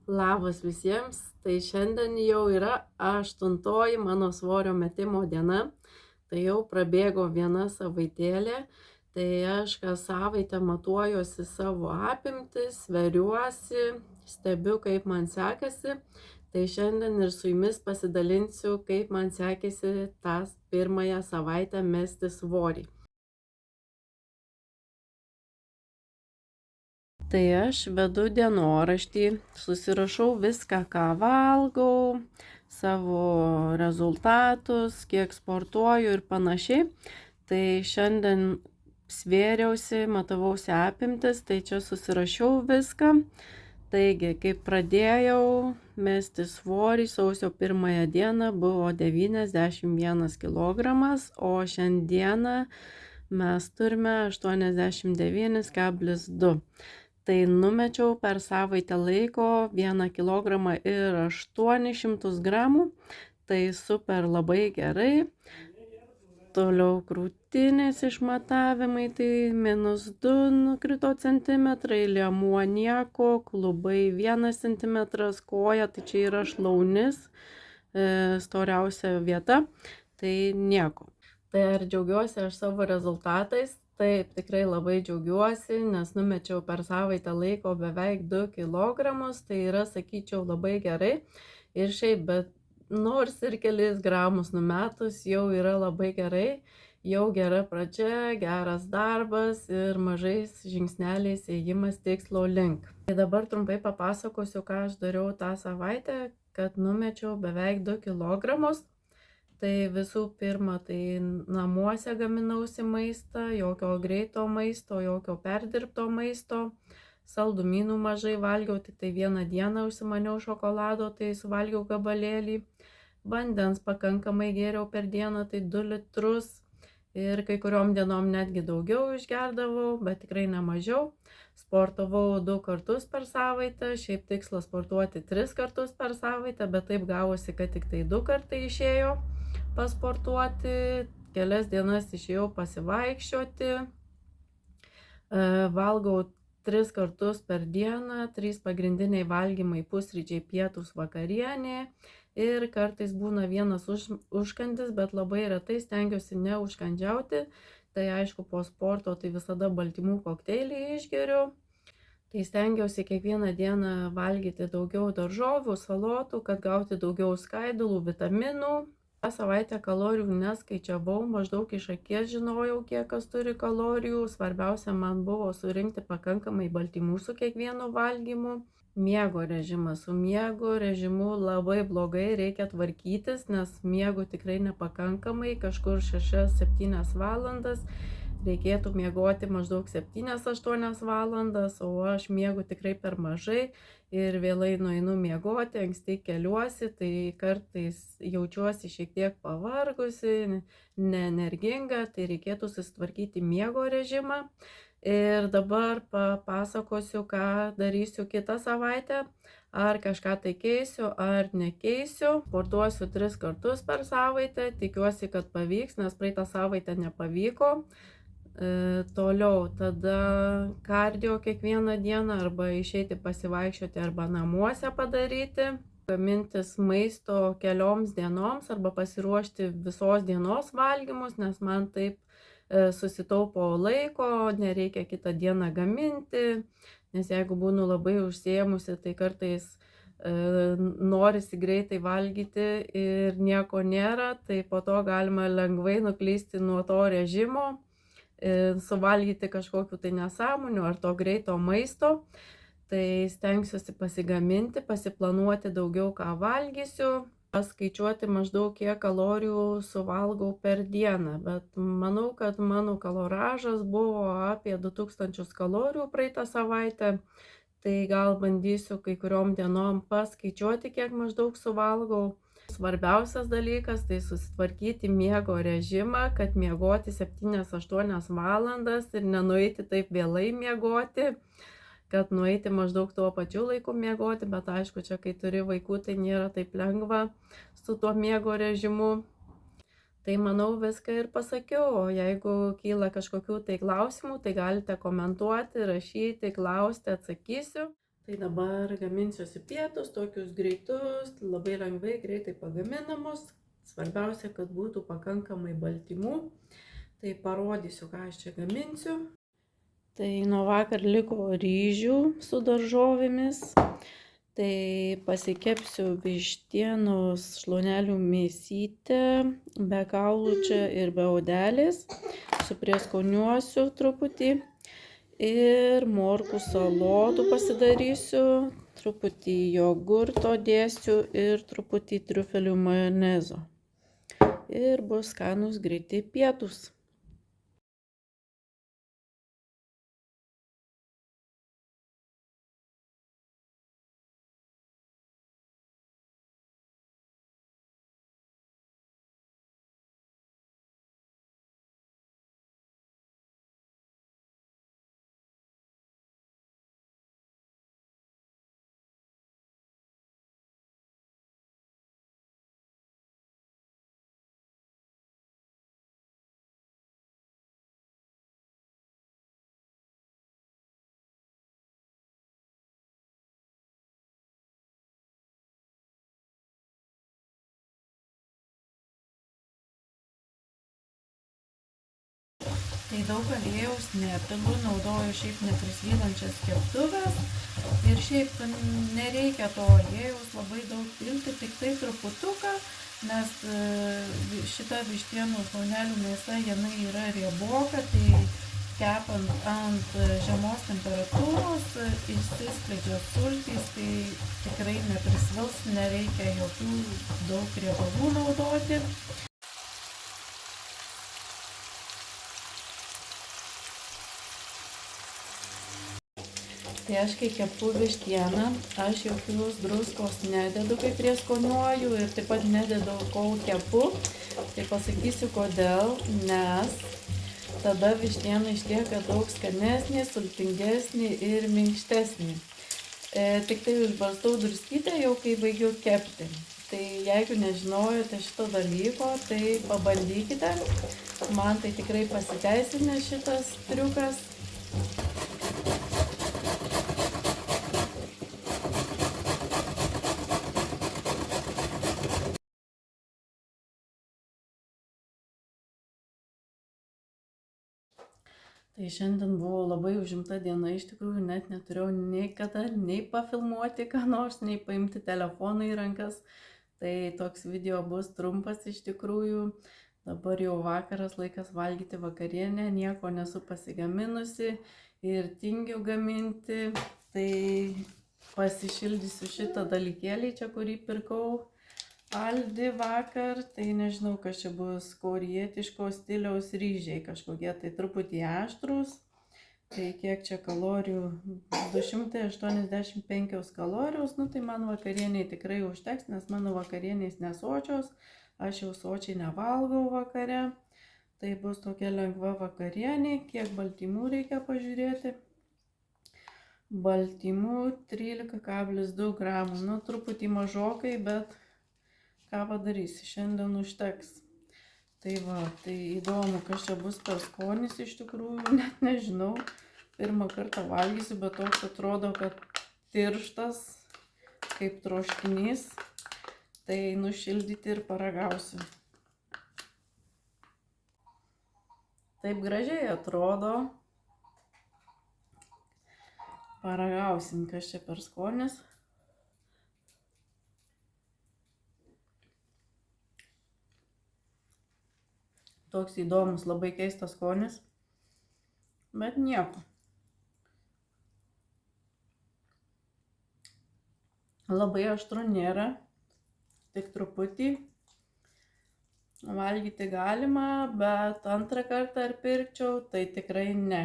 Labas visiems, tai šiandien jau yra 8 mano svorio metimo diena, tai jau prabėgo viena savaitėlė, tai aš kas savaitę matuojuosi savo apimtis, sveriuosi, stebiu kaip man sekasi, tai šiandien ir su jumis pasidalinsiu, kaip man sekėsi tą pirmąją savaitę mesti svorį. Tai aš vedu dienoraštį, susirašau viską, ką valgau, savo rezultatus, kiek sportuoju ir panašiai. Tai šiandien svėriausi, matavausi apimtis, tai čia susirašiau viską. Taigi, kaip pradėjau mesti svorį, sausio 1 dieną buvo 91 kg, o šiandieną mes turime 89,2. Tai numečiau per savaitę laiko 1 kg ir 800 gramų, tai super labai gerai. Toliau krūtinės išmatavimai, tai -2 nukrito centimetrai, liemuo nieko, klubai 1 centimetras, koja, tai čia yra šlaunis, storiausia vieta, tai nieko. Tai ar džiaugiuosi aš savo rezultatais? Taip, tikrai labai džiaugiuosi, nes numečiau per savaitę laiko beveik 2 kg, tai yra, sakyčiau, labai gerai. Ir šiaip, bet nors ir kelis gramus numetus jau yra labai gerai, jau gera pradžia, geras darbas ir mažais žingsneliais ėjimas tikslo link. Tai dabar trumpai papasakosiu, ką aš dariau tą savaitę, kad numečiau beveik 2 kg. Tai visų pirma, tai namuose gaminausi maistą, jokio greito maisto, jokio perdirbto maisto, saldumynų mažai valgiau, tik tai vieną dieną užsimaniau šokolado, tai suvalgiau gabalėlį, vandens pakankamai gėriau per dieną, tai 2 litrus ir kai kuriom dienom netgi daugiau išgerdavau, bet tikrai ne mažiau. Sportavau 2 kartus per savaitę, šiaip tikslas sportuoti 3 kartus per savaitę, bet taip gavosi, kad tik tai 2 kartai išėjo pasportuoti, kelias dienas išėjau pasivaikščioti, valgau 3 kartus per dieną, 3 pagrindiniai valgymai - pusryčiai, pietūs, vakarienė ir kartais būna vienas užkandis, bet labai retai stengiuosi neužkandžiauti, tai aišku po sporto tai visada baltymų kokteilį išgeriu. Tai stengiausi kiekvieną dieną valgyti daugiau daržovių, salotų, kad gauti daugiau skaidulų, vitaminų. Tą savaitę kalorijų neskaičiavau, maždaug iš akies žinojau, kiek kas turi kalorijų. Svarbiausia man buvo surinkti pakankamai baltymų su kiekvienu valgymu. Miego režimas. Su miego režimu labai blogai, reikia tvarkytis, nes miego tikrai nepakankamai, kažkur 6-7 valandas. Reikėtų miegoti maždaug 7-8 valandas, o aš miegu tikrai per mažai ir vėlai nueinu miegoti, anksti keliuosi, tai kartais jaučiuosi šiek tiek pavargusi, neenerginga, tai reikėtų susitvarkyti miego režimą. Ir dabar papasakosiu, ką darysiu kitą savaitę, ar kažką tai keisiu, ar nekeisiu. Sportuosiu 3 kartus per savaitę, tikiuosi, kad pavyks, nes praeitą savaitę nepavyko. Toliau tada kardio kiekvieną dieną, arba išeiti pasivaikščioti, arba namuose padaryti, gamintis maisto kelioms dienoms, arba pasiruošti visos dienos valgymus, nes man taip susitaupo laiko, nereikia kitą dieną gaminti, nes jeigu būnu labai užsiėmusi, tai kartais norisi greitai valgyti ir nieko nėra, tai po to galima lengvai nuklysti nuo to režimo, suvalgyti kažkokiu tai nesąmonių ar to greito maisto, tai stengsiuosi pasigaminti, pasiplanuoti daugiau, ką valgysiu, paskaičiuoti maždaug kiek kalorijų suvalgau per dieną, bet manau, kad mano kaloražas buvo apie 2000 kalorijų praeitą savaitę, tai gal bandysiu kai kuriom dienom paskaičiuoti, kiek maždaug suvalgau. Svarbiausias dalykas tai susitvarkyti miego režimą, kad miegoti 7-8 valandas ir nenueiti taip vėlai miegoti, kad nueiti maždaug tuo pačiu laiku miegoti, bet aišku, čia kai turi vaikų, tai nėra taip lengva su tuo miego režimu. Tai manau viską ir pasakiau, o jeigu kyla kažkokių tai klausimų, tai galite komentuoti, rašyti, klausti, atsakysiu. Tai dabar gaminsiuosi pietus, tokius greitus, labai lengvai, greitai pagaminamus. Svarbiausia, kad būtų pakankamai baltymų. Tai parodysiu, ką aš čia gaminsiu. Tai nuo vakar liko ryžių su daržovėmis. Tai pasikepsiu vištienos šlaunelių mėsytę, be kaulų čia ir be odelės. Suprieskoniuosiu truputį ir morkų salotų pasidarysiu, truputį jogurto dėsiu ir truputį triufelių majonezo. Ir bus skanūs greiti pietūs. Tai daug aliejaus nepilu, naudoju šiaip neprisvylančias keptuves ir šiaip nereikia to aliejaus labai daug pilti, tik tai truputuką, nes šita vištienos šlaunelių mėsa, jinai yra rieboka, tai kepant ant žemos temperatūros išsiskleidžia sultys, tai tikrai neprisvils, nereikia jokių daug riebalų naudoti. Tai aš kai kepu vištieną, aš jokios druskos nededu, kai prieskoniuoju ir taip pat nededu, kol kepu. Tai pasakysiu kodėl, nes tada vištiena išlieka daug skanesnė, sultingesnė ir minkštesnė. Tik tai užbarstau druskytę jau kai baigiu kepti. Tai jeigu nežinojote šito dalyko, tai pabandykite. Man tai tikrai pasiteisinę šitas triukas. Tai šiandien buvo labai užimta diena, iš tikrųjų net neturėjau nei kada, nei pafilmuoti ką nors, nei paimti telefoną į rankas. Tai toks video bus trumpas iš tikrųjų. Dabar jau vakaras, laikas valgyti vakarienę, nieko nesu pasigaminusi ir tingiu gaminti. Tai pasišildysiu šitą dalykėlį čia, kurį pirkau Aldi vakar, tai nežinau, kas čia bus, korietiško stiliaus ryžiai, kažkokie tai truputį aštrus. Tai kiek čia kalorijų, 285 kalorijos, nu tai man vakarieniai tikrai užteks, nes mano vakarienės nesočios, aš jau sočiai nevalgau vakare. Tai bus tokia lengva vakarienė, kiek baltymų reikia pažiūrėti. Baltymų 13,2 gramų, nu truputį mažokai, bet ką padarysi, šiandien užteks. Tai va, tai įdomu, kas čia bus per skonis iš tikrųjų, net nežinau. Pirmą kartą valgysiu, bet toks atrodo, kad tirštas, kaip troškinys. Tai nušildyti ir paragausiu. Taip gražiai atrodo. Paragausim, kas čia per skonis. Toks įdomus, labai keistas skonis, bet nieko. Labai aštru nėra, tik truputį. Valgyti galima, bet antrą kartą ar pirkčiau, tai tikrai ne.